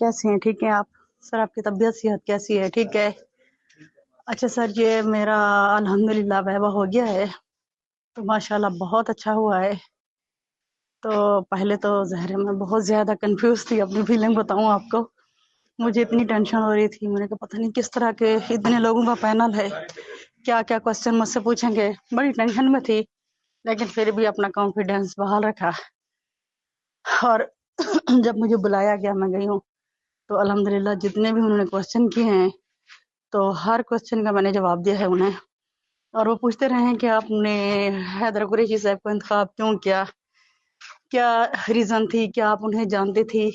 कैसे हैं? ठीक हैं आप? सर आपकी तबीयत सेहत कैसी है? ठीक है। अच्छा सर, ये मेरा अल्हम्दुलिल्लाह वाइवा हो गया है, तो माशाल्लाह बहुत अच्छा हुआ है। तो पहले तो ज़हर मैं बहुत ज़्यादा कंफ्यूज थी, अपनी फीलिंग बताऊं आपको। मुझे इतनी टेंशन हो रही थी, मैंने कहा पता नहीं किस तरह के इतने लोगों का पैनल है, क्या क्या क्वेश्चन मुझसे पूछेंगे, बड़ी टेंशन में थी। लेकिन फिर भी अपना कॉन्फिडेंस बहाल रखा और जब मुझे बुलाया गया मैं गई हूँ। तो अल्हम्दुलिल्लाह जितने भी उन्होंने क्वेश्चन किए हैं तो हर क्वेश्चन का मैंने जवाब दिया है उन्हें। और वो पूछते रहे हैं कि आपने हैदर कुरैशी साहब को इंतखाब क्यों किया, क्या रीज़न थी, क्या आप उन्हें जानती थी,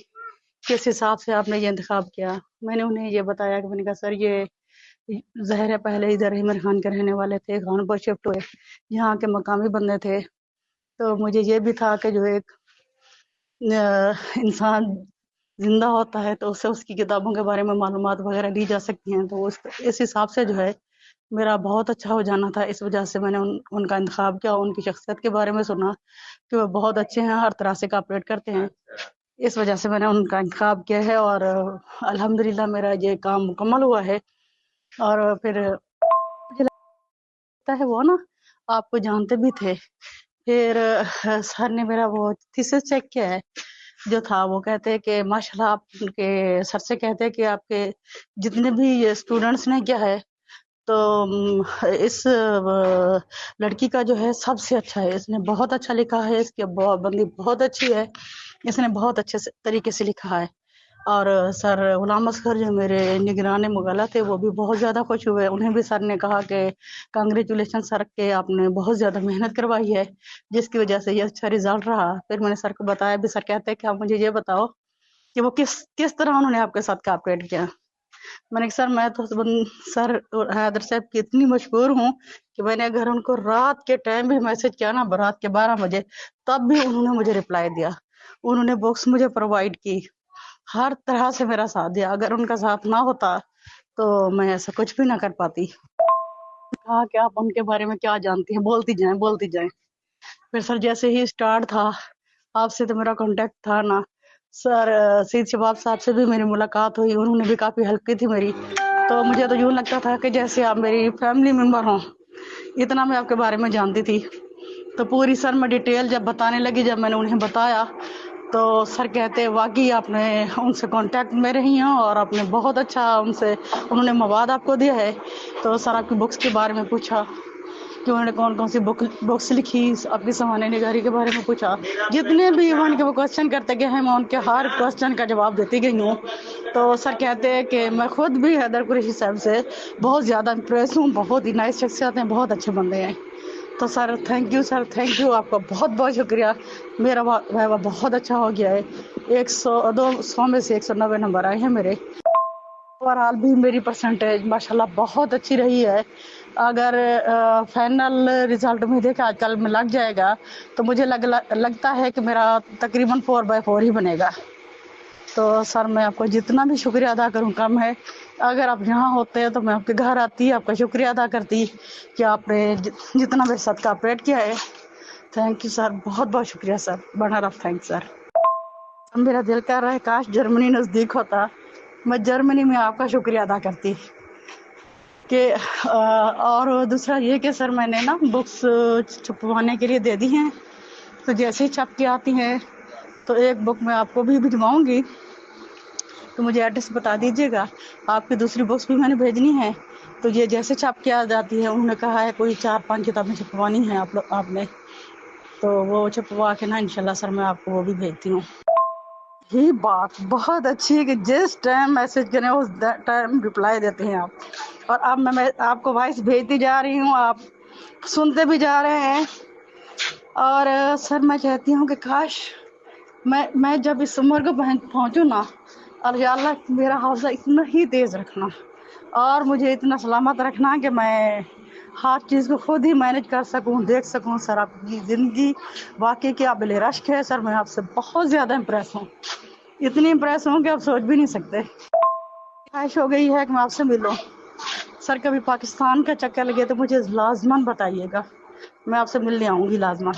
किस हिसाब से आपने ये इंतखाब किया। मैंने उन्हें ये बताया कि मैंने कहा सर ये ज़हर है, पहले इधर इमरान खान के रहने वाले थे, खानपुर शिफ्ट हुए, यहाँ के मकामी बंदे थे। तो मुझे ये भी था कि जो एक इंसान जिंदा होता है तो उससे उसकी किताबों के बारे में मालूमात वगैरह ली जा सकती हैं। तो इस हिसाब से जो है मेरा बहुत अच्छा हो जाना था। इस वजह से मैंने उनका इंतखाब किया, उनकी शख्सियत के बारे में सुना कि वो बहुत अच्छे हैं, हर तरह से कोऑपरेट करते हैं। इस वजह से मैंने उनका इंतखाब किया है और अल्हम्दुलिल्लाह मेरा ये काम मुकम्मल हुआ है। और फिर मुझे लगता है वो ना आपको जानते भी थे। फिर सर ने मेरा वो थीसिस चेक किया है जो था, वो कहते हैं कि माशाल्लाह आपके सर से कहते हैं कि आपके जितने भी ये स्टूडेंट्स ने किया है तो इस लड़की का जो है सबसे अच्छा है, इसने बहुत अच्छा लिखा है, इसकी बंदी बहुत अच्छी है, इसने बहुत अच्छे तरीके से लिखा है। और सर गुलाम असगर जो मेरे निगरान मुगला थे वो भी बहुत ज़्यादा खुश हुए। उन्हें भी सर ने कहा कि कांग्रेचुलेशन सर के, आपने बहुत ज़्यादा मेहनत करवाई है जिसकी वजह से ये अच्छा रिजल्ट रहा। फिर मैंने सर को बताया भी, सर कहते हैं कि आप मुझे ये बताओ कि वो किस किस तरह उन्होंने आपके साथ कोऑपरेट किया। मैंने कहा सर मैं तो सर हैदर साहब की इतनी मशहूर हूँ कि मैंने अगर उनको रात के टाइम भी मैसेज किया ना, रात के 12 बजे, तब भी उन्होंने मुझे रिप्लाई दिया। उन्होंने बुक्स मुझे प्रोवाइड की, हर तरह से मेरा साथ दिया। अगर उनका साथ ना होता तो मैं ऐसा कुछ भी ना कर पाती। कहा कि आप उनके बारे में क्या जानती हैं, बोलती जाएं बोलती जाएं। फिर सर जैसे ही स्टार्ट था, आपसे तो मेरा कांटेक्ट था ना सर, सईद शबाब साहब से भी मेरी मुलाकात हुई, उन्होंने भी काफ़ी हेल्प की थी मेरी। तो मुझे तो यूँ लगता था कि जैसे आप मेरी फैमिली मेम्बर हों, इतना मैं आपके बारे में जानती थी। तो पूरी सर मैं डिटेल जब बताने लगी, जब मैंने उन्हें बताया तो सर कहते वाकई आपने उनसे कांटेक्ट में रही हैं और आपने बहुत अच्छा उनसे उन्होंने मवाद आपको दिया है। तो सर आपकी बुक्स के बारे में पूछा कि उन्होंने कौन कौन सी बुक्स लिखी, आपकी सामान्य निगारी के बारे में पूछा। जितने भी इवन के वो क्वेश्चन करते गए हैं मैं उनके हर क्वेश्चन का जवाब देती गई हूँ। तो सर कहते हैं कि मैं खुद भी हैदर कुरैशी साहब से बहुत ज़्यादा इम्प्रेस हूँ, बहुत ही नाइस शख्सियत हैं, बहुत अच्छे बंदे हैं। तो sir thank you, sir thank you, आपका बहुत बहुत शुक्रिया। मेरा वाइवा बहुत अच्छा हो गया है, 100 में से 190 नंबर आए हैं मेरे। ओवरऑल भी मेरी परसेंटेज माशाल्लाह बहुत अच्छी रही है। अगर फाइनल रिजल्ट में देखा कल में लग जाएगा तो मुझे लगता है कि मेरा तकरीबन 4/4 ही बनेगा। तो सर मैं आपको जितना भी शुक्रिया अदा करूं कम है। अगर आप यहाँ होते तो मैं आपके घर आती, आपका शुक्रिया अदा करती कि आपने जितना मेरे साथ कोऑपरेट किया है। थैंक यू सर, बहुत बहुत शुक्रिया सर, बड़ा रफ थैंक सर। मेरा दिल कर रहा है काश जर्मनी नज़दीक होता, मैं जर्मनी में आपका शुक्रिया अदा करती कि और दूसरा ये कि सर मैंने ना बुक्स छपवाने के लिए दे दी हैं, तो जैसे ही छप के आती हैं तो एक बुक मैं आपको भी भिजवाऊंगी, तो मुझे एड्रेस बता दीजिएगा। आपकी दूसरी बुक्स भी मैंने भेजनी है, तो ये जैसे छप के आ जाती है, उन्होंने कहा है कोई 4-5 किताबें छपवानी हैं आपने, तो वो छपवा के ना इंशाल्लाह सर मैं आपको वो भी भेजती हूँ। ही बात बहुत अच्छी है कि जिस टाइम मैसेज करें उस टाइम रिप्लाई देते हैं आप। और अब मैं आपको वॉइस भेजती जा रही हूँ, आप सुनते भी जा रहे हैं। और सर मैं कहती हूँ कि काश मैं जब इस उम्र को पहुँचूँ ना, और या अल्लाह मेरा हौसला इतना ही तेज़ रखना और मुझे इतना सलामत रखना कि मैं हर चीज़ को खुद ही मैनेज कर सकूं, देख सकूं। सर आपकी ज़िंदगी वाकई की काबिल रश्क है सर, मैं आपसे बहुत ज़्यादा इम्प्रेस हूँ, इतनी इम्प्रेस हूँ कि आप सोच भी नहीं सकते। ख्वाहिश हो गई है कि मैं आपसे मिलूं। सर कभी पाकिस्तान का चक्कर लगे तो मुझे लाजमन बताइएगा, मैं आपसे मिलने आऊँगी लाजमन।